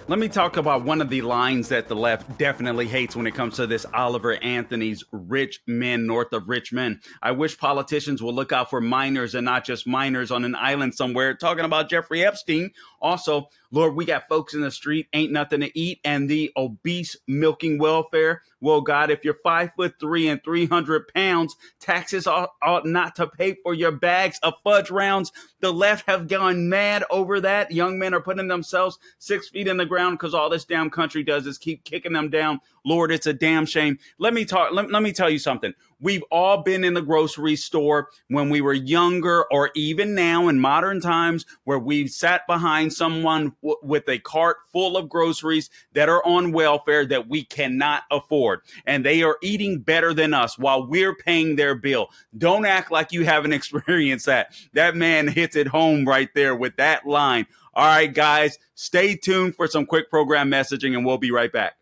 Let me talk about one of the lines that the left definitely hates when it comes to this Oliver Anthony's Rich Men North of Richmond. I wish politicians will look out for minors and not just minors on an island somewhere. Talking about Jeffrey Epstein. Also, Lord, we got folks in the street, ain't nothing to eat, and the obese milking welfare. Well, God, if you're 5'3" and 300 pounds, taxes ought not to pay for your bags of fudge rounds. The left have gone mad over that. Young men are putting themselves 6 feet in the ground because all this damn country does is keep kicking them down. Lord, it's a damn shame. Let me tell you something. We've all been in the grocery store when we were younger, or even now in modern times, where we've sat behind someone with a cart full of groceries that are on welfare that we cannot afford. And they are eating better than us while we're paying their bill. Don't act like you haven't experienced that. That man hits it home right there with that line. All right, guys, stay tuned for some quick program messaging, and we'll be right back.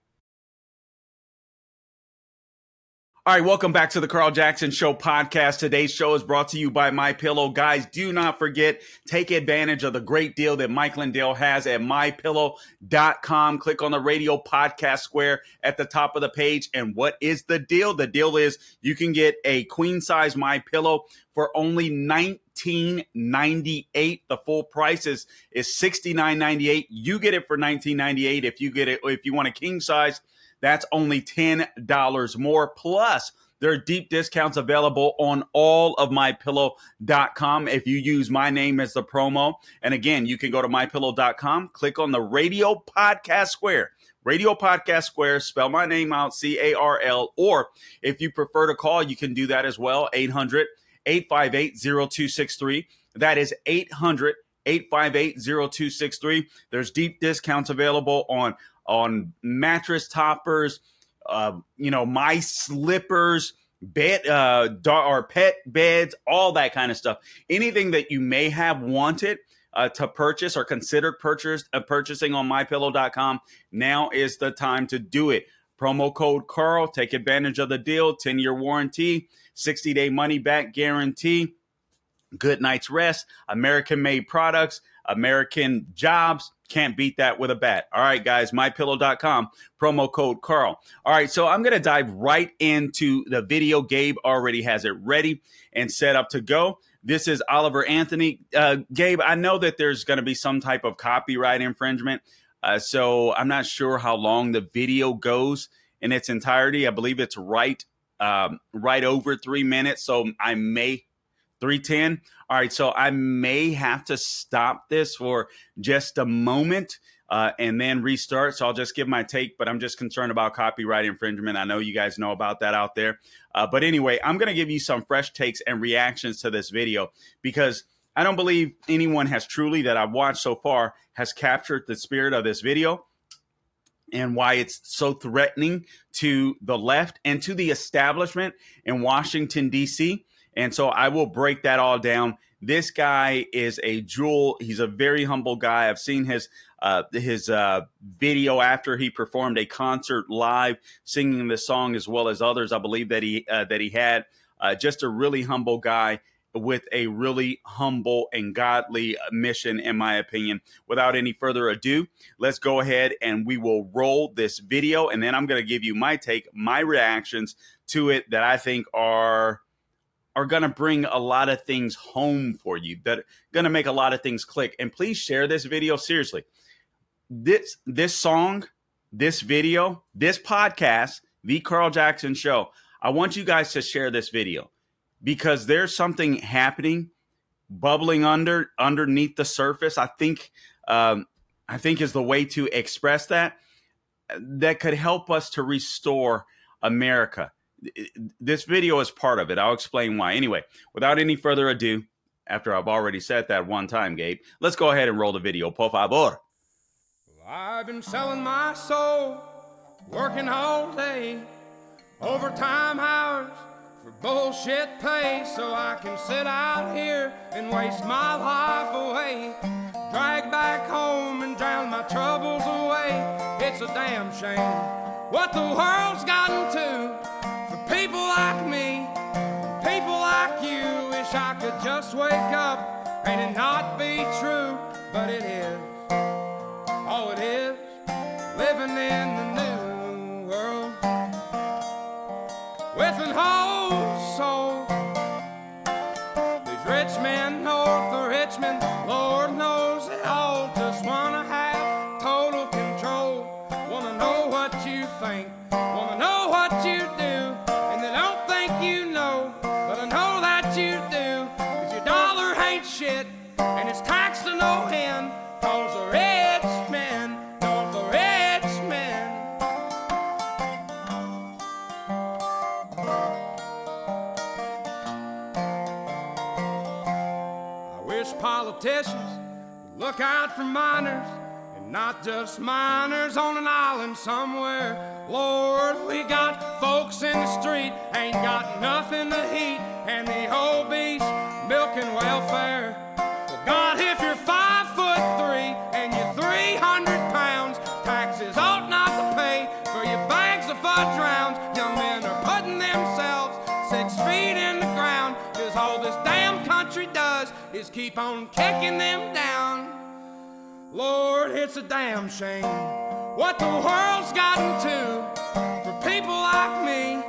All right, welcome back to the Carl Jackson Show podcast. Today's show is brought to you by MyPillow. Guys, do not forget, take advantage of the great deal that Mike Lindell has at MyPillow.com. Click on the radio podcast square at the top of the page. And what is the deal? The deal is you can get a queen size MyPillow for only $19.98. The full price is $69.98. You get it for $19.98. If you want a king size, that's only $10 more. Plus, there are deep discounts available on all of MyPillow.com if you use my name as the promo. And again, you can go to MyPillow.com, click on the radio podcast square. Radio Podcast Square, spell my name out, CARL. Or if you prefer to call, you can do that as well, 800-858-0263. That is 800-858-0263. There's deep discounts available on mattress toppers, my slippers, bed, or pet beds, all that kind of stuff. Anything that you may have wanted to purchase or considered purchasing on MyPillow.com, now is the time to do it. Promo code Carl, take advantage of the deal, 10-year warranty, 60-day money-back guarantee, good night's rest, American-made products, American jobs. Can't beat that with a bat. All right, guys, MyPillow.com, promo code Carl. All right, so I'm going to dive right into the video. Gabe already has it ready and set up to go. This is Oliver Anthony. Gabe, I know that there's going to be some type of copyright infringement, so I'm not sure how long the video goes in its entirety. I believe it's right over 3 minutes, so I may 3:10. All right, so I may have to stop this for just a moment and then restart. So I'll just give my take, but I'm just concerned about copyright infringement. I know you guys know about that out there. But anyway, I'm going to give you some fresh takes and reactions to this video because I don't believe anyone has truly, that I've watched so far, has captured the spirit of this video and why it's so threatening to the left and to the establishment in Washington, D.C., and so I will break that all down. This guy is a jewel. He's a very humble guy. I've seen his video after he performed a concert live singing this song, as well as others I believe that he had. Just a really humble guy with a really humble and godly mission, in my opinion. Without any further ado, let's go ahead and we will roll this video. And then I'm going to give you my take, my reactions to it that I think are going to bring a lot of things home for you, that are going to make a lot of things click. And please share this video. Seriously, this song, this video, this podcast, The Carl Jackson Show, I want you guys to share this video because there's something happening, bubbling underneath the surface. I think is the way to express that could help us to restore America. This video is part of it. I'll explain why. Anyway, without any further ado, after I've already said that one time, Gabe, let's go ahead and roll the video, por favor. I've been selling my soul, working all day, overtime hours for bullshit pay, so I can sit out here and waste my life away, drag back home and drown my troubles away. It's a damn shame what the world's gotten to. People like me, people like you, wish I could just wake up and it not be true, but it is. Oh, it is. living in the new world with an whole soul. These rich men north of Richmond, Lord knows they all just wanna have total control. Wanna know what you think, wanna know what you do, and they don't think you know, but I know that you do, 'cause your dollar ain't shit, and it's taxed to no end, 'cause the rich men north of Richmond. I wish politicians would look out for miners, and not just miners on an island somewhere. Lord, we got folks in the street, ain't got nothing to eat, and the whole beast milking welfare. Well, God, if you're 5'3" and you're 300 pounds, taxes ought not to pay for your bags of fudge rounds. Young men are putting themselves 6 feet in the ground, 'cause all this damn country does is keep on kicking them down. Lord, it's a damn shame what the world's gotten to for people like me,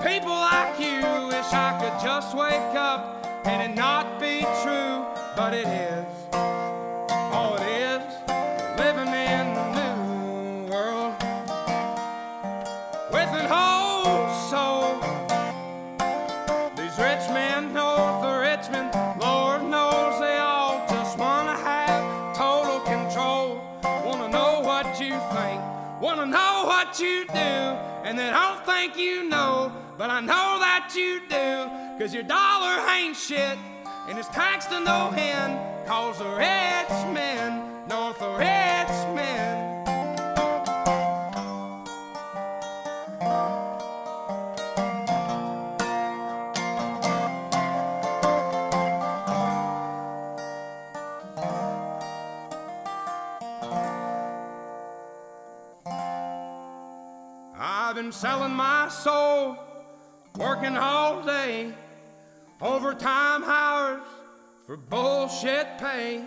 people like you. Wish I could just wake up and it not be true, but it is. Oh, it is. Living in the new world with an whole soul. These rich men north of Richmond, Lord knows they all just wanna have total control. Wanna know what you think, wanna know what you do, and they don't think you know, but I know that you do, 'cause your dollar ain't shit, and it's taxed to no end, 'cause the rich men north of Richmond. I've been selling my soul, working all day, overtime hours for bullshit pay.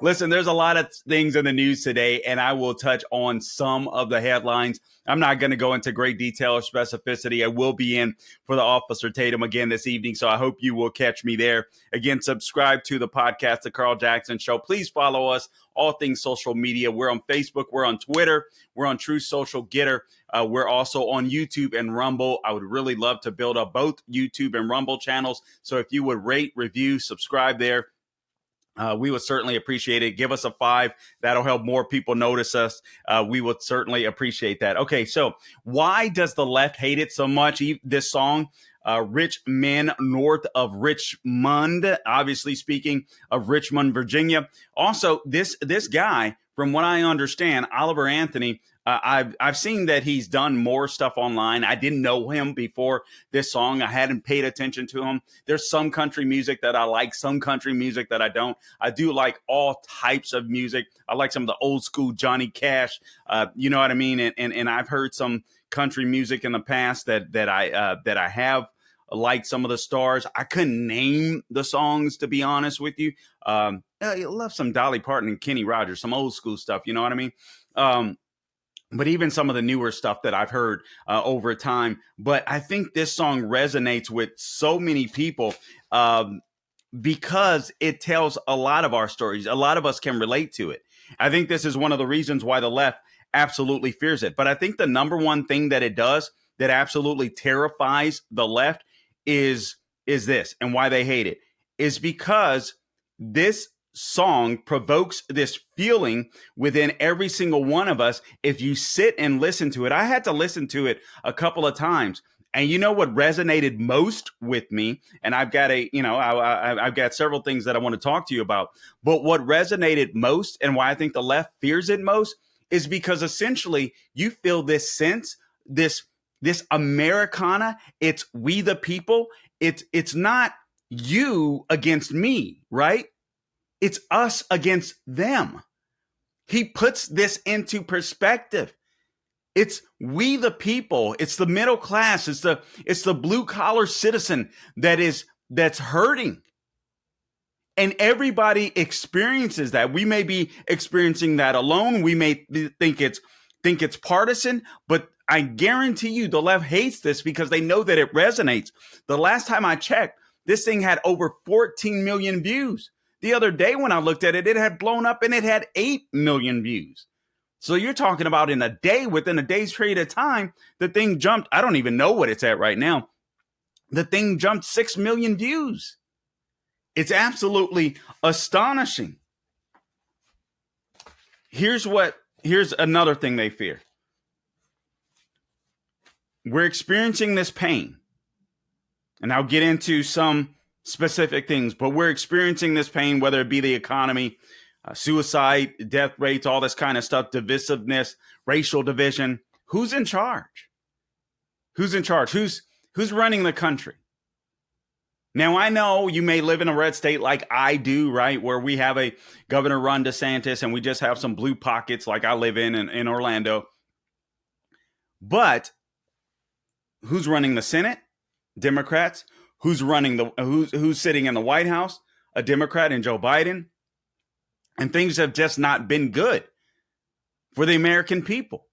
Listen, there's a lot of things in the news today, and I will touch on some of the headlines. I'm not going to go into great detail or specificity. I will be in for the Officer Tatum again this evening, so I hope you will catch me there. Again, subscribe to the podcast, The Carl Jackson Show. Please follow us, all things social media. We're on Facebook. We're on Twitter. We're on True Social Getter. We're also on YouTube and Rumble. I would really love to build up both YouTube and Rumble channels, so if you would rate, review, subscribe there, we would certainly appreciate it. Give us a 5. That'll help more people notice us. We would certainly appreciate that. Okay, so why does the left hate it so much? This song, Rich Men North of Richmond, obviously speaking of Richmond, Virginia. Also, this guy, from what I understand, Oliver Anthony, I've seen that he's done more stuff online. I didn't know him before this song. I hadn't paid attention to him. There's some country music that I like, some country music that I don't. I do like all types of music. I like some of the old school Johnny Cash. You know what I mean? And I've heard some country music in the past that I have liked some of the stars. I couldn't name the songs, to be honest with you. I love some Dolly Parton and Kenny Rogers, some old school stuff. You know what I mean? But even some of the newer stuff that I've heard over time. But I think this song resonates with so many people because it tells a lot of our stories. A lot of us can relate to it. I think this is one of the reasons why the left absolutely fears it. But I think the number one thing that it does that absolutely terrifies the left is this, and why they hate it, is because this song provokes this feeling within every single one of us. If you sit and listen to it, I had to listen to it a couple of times, and you know what resonated most with me, and I've got I've got several things that I want to talk to you about, but what resonated most and why I think the left fears it most is because essentially you feel this sense, this Americana. It's we the people. It's not you against me, right? It's us against them. He puts this into perspective. It's we the people. It's the middle class. It's the blue collar citizen that's hurting. And everybody experiences that. We may be experiencing that alone. We may think it's partisan, but I guarantee you the left hates this because they know that it resonates. The last time I checked, this thing had over 14 million views. The other day when I looked at it, it had blown up and it had 8 million views. So you're talking about in a day, within a day's period of time, the thing jumped. I don't even know what it's at right now. The thing jumped 6 million views. It's absolutely astonishing. Here's another thing they fear. We're experiencing this pain. And I'll get into some specific things, but we're experiencing this pain, whether it be the economy, suicide, death rates, all this kind of stuff, divisiveness, racial division. Who's in charge? Who's in charge? Who's running the country? Now, I know you may live in a red state like I do, right? Where we have a Governor Ron DeSantis and we just have some blue pockets like I live in Orlando. But who's running the Senate? Democrats. Who's sitting in the White House? A Democrat and Joe Biden. And things have just not been good for the American people.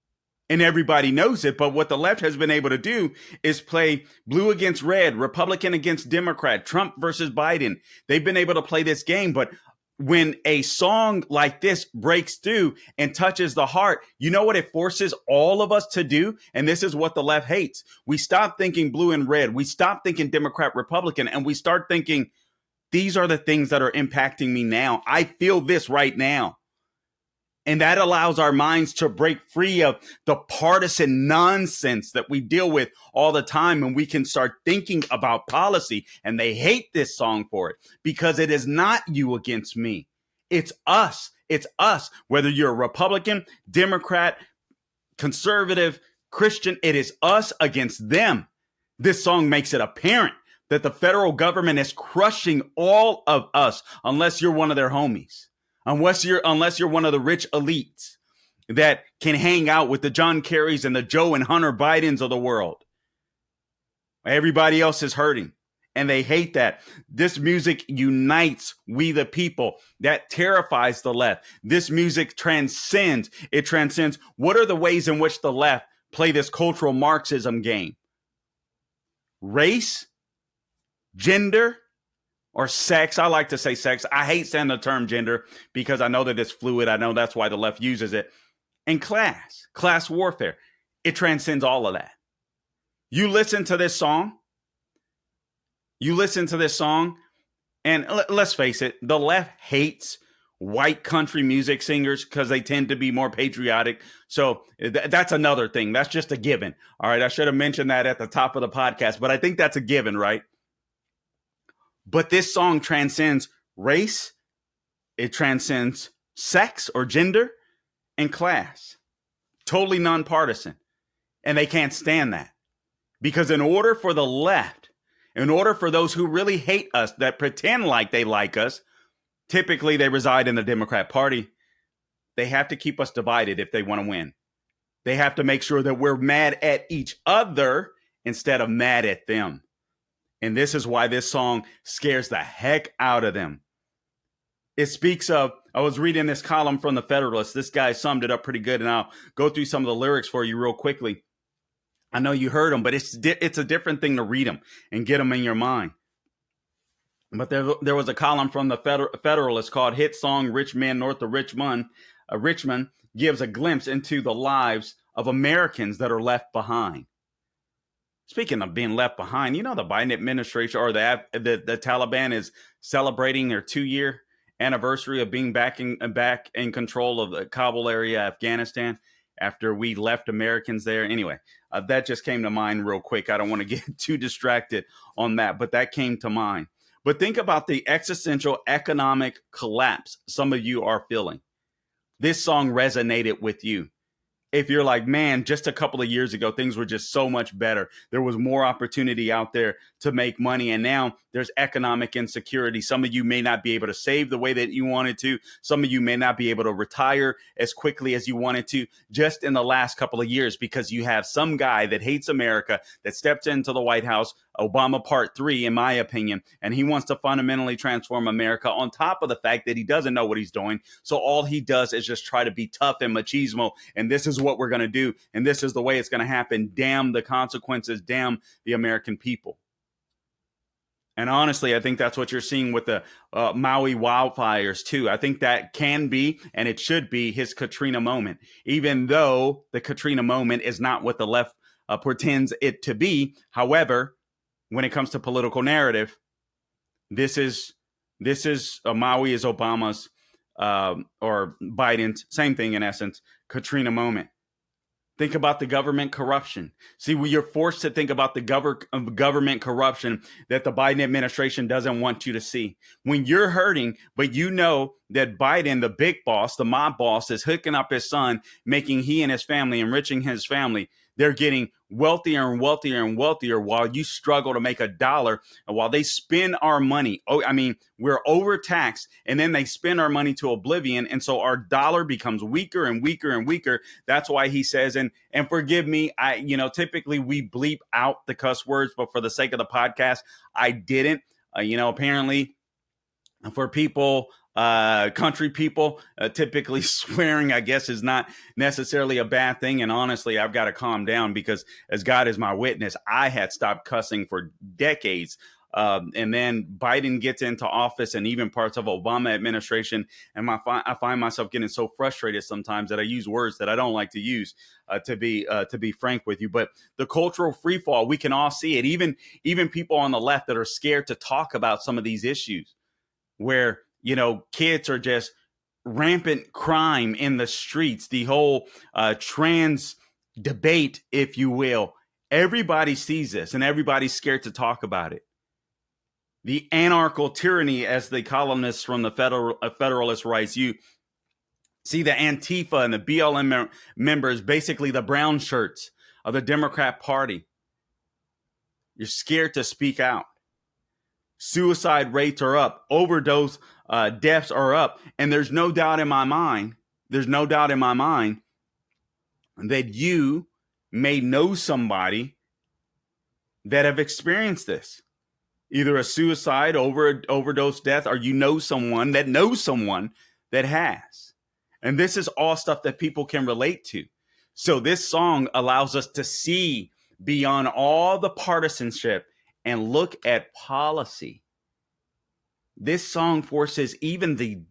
And everybody knows it, but what the left has been able to do is play blue against red, Republican against Democrat, Trump versus Biden. They've been able to play this game, but when a song like this breaks through and touches the heart, you know what it forces all of us to do? And this is what the left hates. We stop thinking blue and red. We stop thinking Democrat, Republican, and we start thinking, these are the things that are impacting me now. I feel this right now. And that allows our minds to break free of the partisan nonsense that we deal with all the time. And we can start thinking about policy. And they hate this song for it because it is not you against me. It's us. It's us. Whether you're a Republican, Democrat, conservative, Christian, it is us against them. This song makes it apparent that the federal government is crushing all of us unless you're one of their homies. Unless you're one of the rich elites that can hang out with the John Kerrys and the Joe and Hunter Bidens of the world. Everybody else is hurting, and they hate that. This music unites we the people. That terrifies the left. This music transcends. It transcends. What are the ways in which the left play this cultural Marxism game? Race, gender, or sex. I like to say sex. I hate saying the term gender because I know that it's fluid. I know that's why the left uses it. And class warfare. It transcends all of that. You listen to this song, and let's face it, the left hates white country music singers because they tend to be more patriotic. So that's another thing. That's just a given. All right, I should have mentioned that at the top of the podcast, but I think that's a given, right? But this song transcends race, it transcends sex or gender, and class. Totally nonpartisan. And they can't stand that. Because in order for the left, in order for those who really hate us, that pretend like they like us, typically they reside in the Democrat Party, they have to keep us divided if they want to win. They have to make sure that we're mad at each other instead of mad at them. And this is why this song scares the heck out of them. It speaks of, I was reading this column from the Federalist. This guy summed it up pretty good, and I'll go through some of the lyrics for you real quickly. I know you heard them, but it's a different thing to read them and get them in your mind. But there was a column from the Federalist called Hit Song Rich Men North of Richmond. Richmond gives a glimpse into the lives of Americans that are left behind. Speaking of being left behind, you know, the Biden administration or the Taliban is celebrating their 2-year anniversary of being back in control of the Kabul area, Afghanistan, after we left Americans there. Anyway, that just came to mind real quick. I don't want to get too distracted on that, but that came to mind. But think about the existential economic collapse some of you are feeling. This song resonated with you. If you're like, man, just a couple of years ago, things were just so much better. There was more opportunity out there to make money. And now there's economic insecurity. Some of you may not be able to save the way that you wanted to. Some of you may not be able to retire as quickly as you wanted to just in the last couple of years because you have some guy that hates America that steps into the White House, Obama Part 3, in my opinion. And he wants to fundamentally transform America on top of the fact that he doesn't know what he's doing. So all he does is just try to be tough and machismo. And this is what we're going to do. And this is the way it's going to happen. Damn the consequences. Damn the American people. And honestly, I think that's what you're seeing with the Maui wildfires, too. I think that can be, and it should be, his Katrina moment, even though the Katrina moment is not what the left pretends it to be. However, when it comes to political narrative, this is Maui is Obama's or Biden's, same thing in essence, Katrina moment. Think about the government corruption. See, you're forced to think about the government corruption that the Biden administration doesn't want you to see. When you're hurting, but you know that Biden, the big boss, the mob boss, is hooking up his son, making he and his family, enriching his family. They're getting wealthier and wealthier and wealthier while you struggle to make a dollar, and while they spend our money. Oh, I mean, we're overtaxed, and then they spend our money to oblivion, and so our dollar becomes weaker and weaker and weaker. That's why he says, and forgive me, typically we bleep out the cuss words, but for the sake of the podcast, I didn't. Apparently, for people, country people, typically swearing, I guess, is not necessarily a bad thing. And honestly, I've got to calm down because, as God is my witness, I had stopped cussing for decades. And then Biden gets into office, and even parts of Obama administration, and I find myself getting so frustrated sometimes that I use words that I don't like to use, to be frank with you. But the cultural freefall, we can all see it. Even people on the left that are scared to talk about some of these issues, where kids are just rampant crime in the streets, the whole trans debate, if you will. Everybody sees this, and everybody's scared to talk about it. The anarchical tyranny, as the columnists from the Federalist writes, you see the Antifa and the BLM members, basically the brown shirts of the Democrat Party. You're scared to speak out. Suicide rates are up. Overdose deaths are up. And there's no doubt in my mind that you may know somebody that have experienced this. Either a suicide, overdose death, or you know someone that knows someone that has. And this is all stuff that people can relate to. So this song allows us to see beyond all the partisanship and look at policy. This song forces even the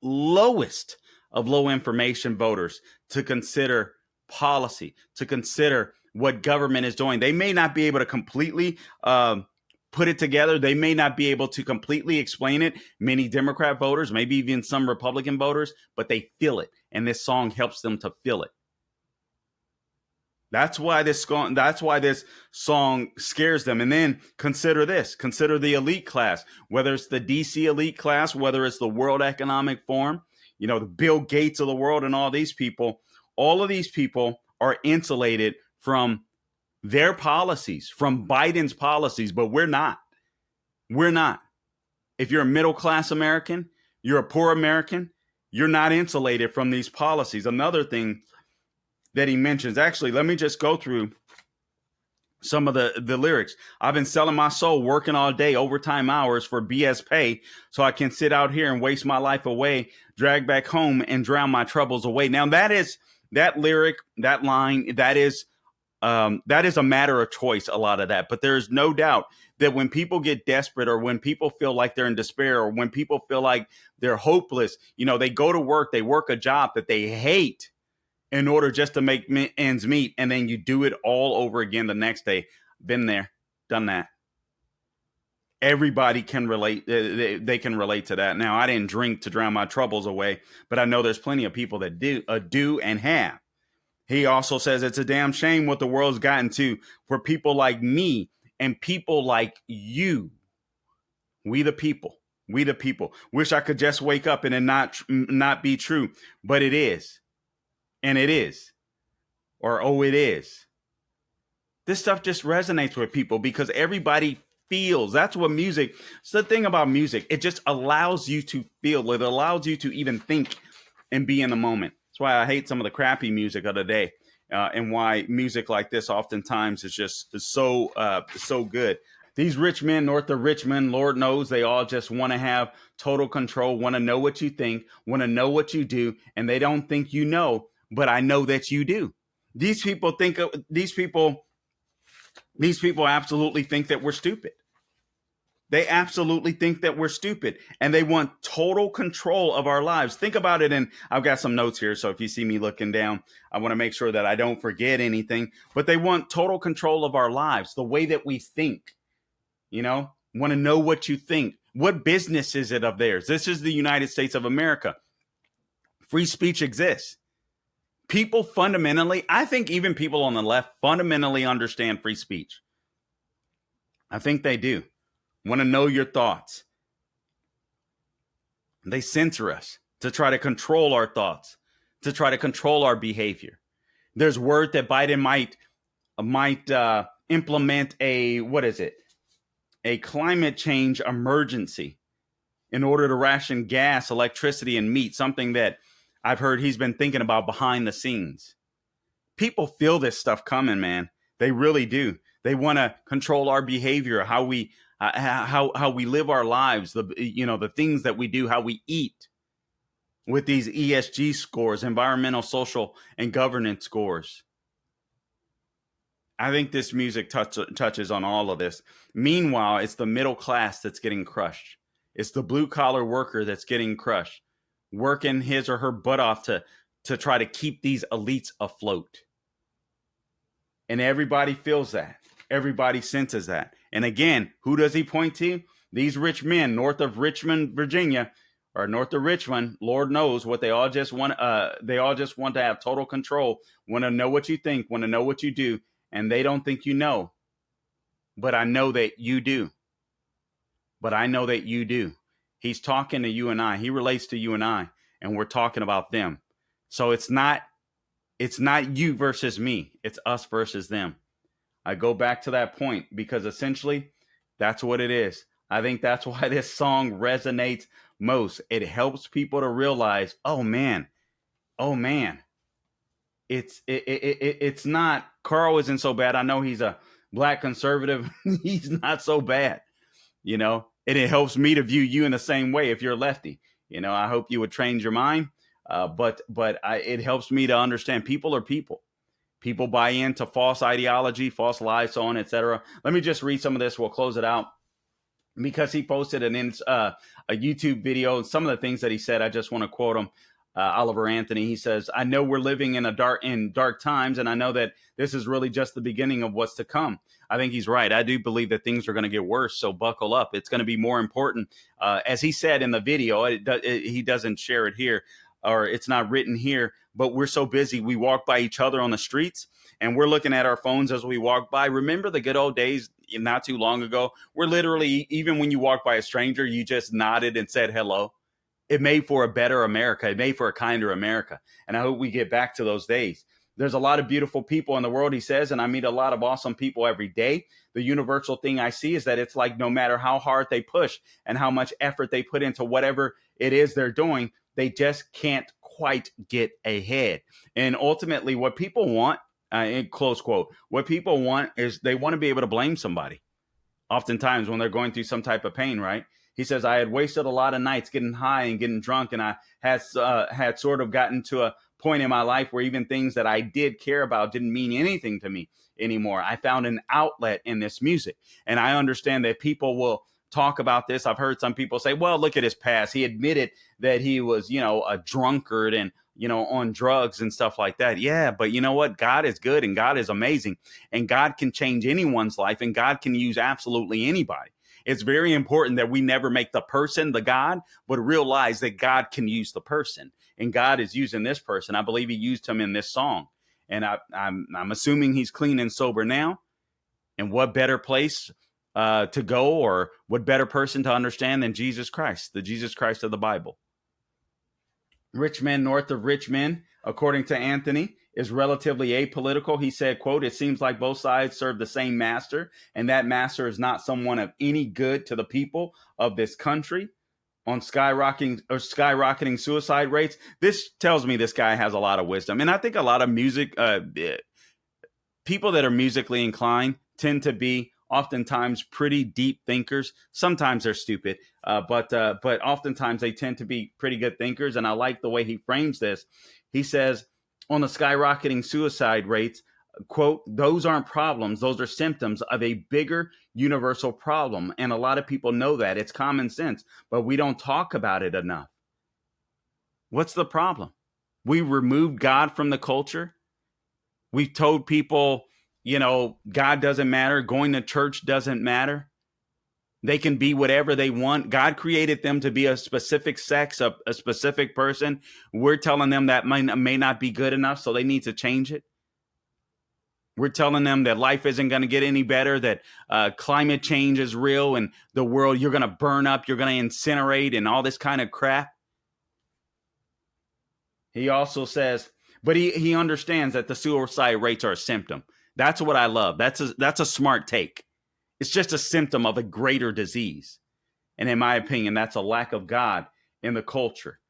lowest of low information voters to consider policy, to consider what government is doing. They may not be able to completely put it together. They may not be able to completely explain it. Many Democrat voters, maybe even some Republican voters, but they feel it. And this song helps them to feel it. That's why this song scares them. And then consider this. Consider the elite class, whether it's the DC elite class, whether it's the World Economic Forum, the Bill Gates of the world, and all these people. All of these people are insulated from their policies, from Biden's policies, but we're not. We're not. If you're a middle class American, you're a poor American, you're not insulated from these policies. Another thing that he mentions, actually, let me just go through some of the lyrics. I've been selling my soul, working all day, overtime hours for BS pay, so I can sit out here and waste my life away, drag back home and drown my troubles away. Now that lyric, that line, that is a matter of choice, a lot of that. But there's no doubt that when people get desperate, or when people feel like they're in despair, or when people feel like they're hopeless, they go to work, they work a job that they hate in order just to make ends meet. And then you do it all over again the next day. Been there, done that. Everybody can relate. They can relate to that. Now, I didn't drink to drown my troubles away, but I know there's plenty of people that do and have. He also says it's a damn shame what the world's gotten to for people like me and people like you. We the people. Wish I could just wake up and it not be true, but it is. And it is. Or, oh, it is. This stuff just resonates with people because everybody feels. That's what music, it's the thing about music. It just allows you to feel. It allows you to even think and be in the moment. That's why I hate some of the crappy music of the day. and why music like this oftentimes is so good. These rich men north of Richmond, Lord knows they all just want to have total control, want to know what you think, want to know what you do, and they don't think you know, but I know that you do. These people think these people absolutely think that we're stupid. They absolutely think that we're stupid, and they want total control of our lives. Think about it. And I've got some notes here. So if you see me looking down, I want to make sure that I don't forget anything, but they want total control of our lives, the way that we think, want to know what you think. What business is it of theirs? This is the United States of America. Free speech exists. People fundamentally, I think even people on the left fundamentally understand free speech. I think they do. Want to know your thoughts. They censor us to try to control our thoughts, to try to control our behavior. There's word that Biden might implement a climate change emergency in order to ration gas, electricity, and meat, something that I've heard he's been thinking about behind the scenes. People feel this stuff coming, man. They really do. They want to control our behavior, how we live our lives, the things that we do, how we eat, with these ESG scores, environmental, social, and governance scores. I think this music touches on all of this. Meanwhile, it's the middle class that's getting crushed. It's the blue collar worker that's getting crushed, working his or her butt off to try to keep these elites afloat. And everybody feels that. Everybody senses that. And again, who does he point to? These rich men north of Richmond, Virginia, or north of Richmond. Lord knows what they all just want. They all just want to have total control, want to know what you think, want to know what you do. And they don't think you know. But I know that you do. But I know that you do. He's talking to you and I. He relates to you and I. And we're talking about them. So it's not you versus me. It's us versus them. I go back to that point because essentially that's what it is. I think that's why this song resonates most. It helps people to realize, oh man, it's not, Carl isn't so bad. I know he's a black conservative. He's not so bad, and it helps me to view you in the same way. If you're a lefty, I hope you would change your mind. But it helps me to understand people are people. People buy into false ideology, false lies, so on, etc. Let me just read some of this. We'll close it out because he posted a YouTube video. Some of the things that he said, I just want to quote him. Oliver Anthony, he says, I know we're living in dark times, and I know that this is really just the beginning of what's to come. I think he's right. I do believe that things are going to get worse, so buckle up. It's going to be more important. As he said in the video, he doesn't share it here, or it's not written here, but we're so busy. We walk by each other on the streets, and we're looking at our phones as we walk by. Remember the good old days not too long ago? We're literally, even when you walk by a stranger, you just nodded and said hello. It made for a better America. It made for a kinder America. And I hope we get back to those days. There's a lot of beautiful people in the world, he says, and I meet a lot of awesome people every day. The universal thing I see is that it's like no matter how hard they push and how much effort they put into whatever it is they're doing, they just can't quite get ahead. And ultimately, what people want, in close quote, what people want is they want to be able to blame somebody. Oftentimes when they're going through some type of pain, right? He says, I had wasted a lot of nights getting high and getting drunk, and I had sort of gotten to a point in my life where even things that I did care about didn't mean anything to me anymore. I found an outlet in this music, and I understand that people will talk about this. I've heard some people say, well, look at his past. He admitted that he was, a drunkard and, on drugs and stuff like that. Yeah, but you know what? God is good and God is amazing, and God can change anyone's life, and God can use absolutely anybody. It's very important that we never make the person the God, but realize that God can use the person, and God is using this person. I believe he used him in this song, and I'm assuming he's clean and sober now. And what better place to go, or what better person to understand than Jesus Christ, the Jesus Christ of the Bible. Rich men north of Richmond, according to Anthony, is relatively apolitical. He said, quote, it seems like both sides serve the same master, and that master is not someone of any good to the people of this country. on skyrocketing suicide rates. This tells me this guy has a lot of wisdom. And I think a lot of people that are musically inclined tend to be oftentimes pretty deep thinkers. Sometimes they're stupid, but oftentimes they tend to be pretty good thinkers. And I like the way he frames this. He says, on the skyrocketing suicide rates, quote, those aren't problems. Those are symptoms of a bigger universal problem. And a lot of people know that. It's common sense, but we don't talk about it enough. What's the problem? We removed God from the culture. We've told people, God doesn't matter. Going to church doesn't matter. They can be whatever they want. God created them to be a specific sex, a specific person. We're telling them that may not be good enough, so they need to change it. We're telling them that life isn't going to get any better, that climate change is real and the world, you're going to burn up, you're going to incinerate and all this kind of crap. He also says, but he understands that the suicide rates are a symptom. That's what I love. That's a smart take. It's just a symptom of a greater disease. And in my opinion, that's a lack of God in the culture.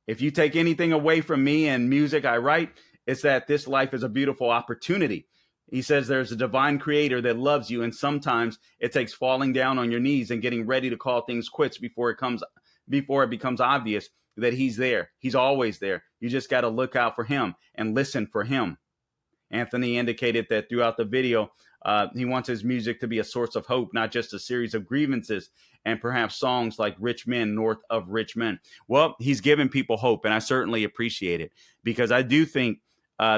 If you take anything away from me and music I write, it's that this life is a beautiful opportunity. He says there's a divine creator that loves you. And sometimes it takes falling down on your knees and getting ready to call things quits before it becomes obvious that he's there. He's always there. You just got to look out for him and listen for him. Anthony indicated that throughout the video, he wants his music to be a source of hope, not just a series of grievances and perhaps songs like Men North of Richmond. Well, he's giving people hope, and I certainly appreciate it because I do think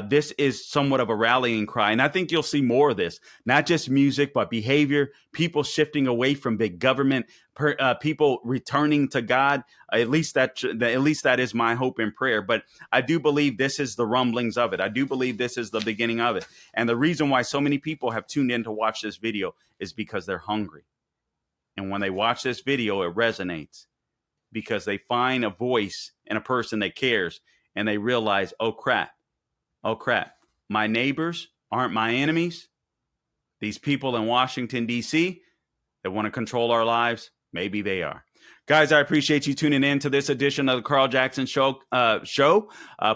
this is somewhat of a rallying cry. And I think you'll see more of this, not just music, but behavior, people shifting away from big government, people returning to God. At least that is my hope and prayer. But I do believe this is the rumblings of it. I do believe this is the beginning of it. And the reason why so many people have tuned in to watch this video is because they're hungry. And when they watch this video, it resonates because they find a voice in a person that cares and they realize, oh crap, my neighbors aren't my enemies. These people in Washington, D.C. that want to control our lives, maybe they are. Guys, I appreciate you tuning in to this edition of the Carl Jackson Show.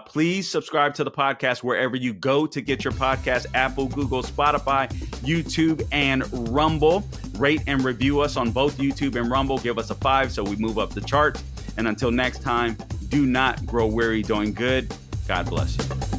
Please subscribe to the podcast wherever you go to get your podcast, Apple, Google, Spotify, YouTube, and Rumble. Rate and review us on both YouTube and Rumble. Give us a 5 so we move up the charts. And until next time, do not grow weary doing good. God bless you.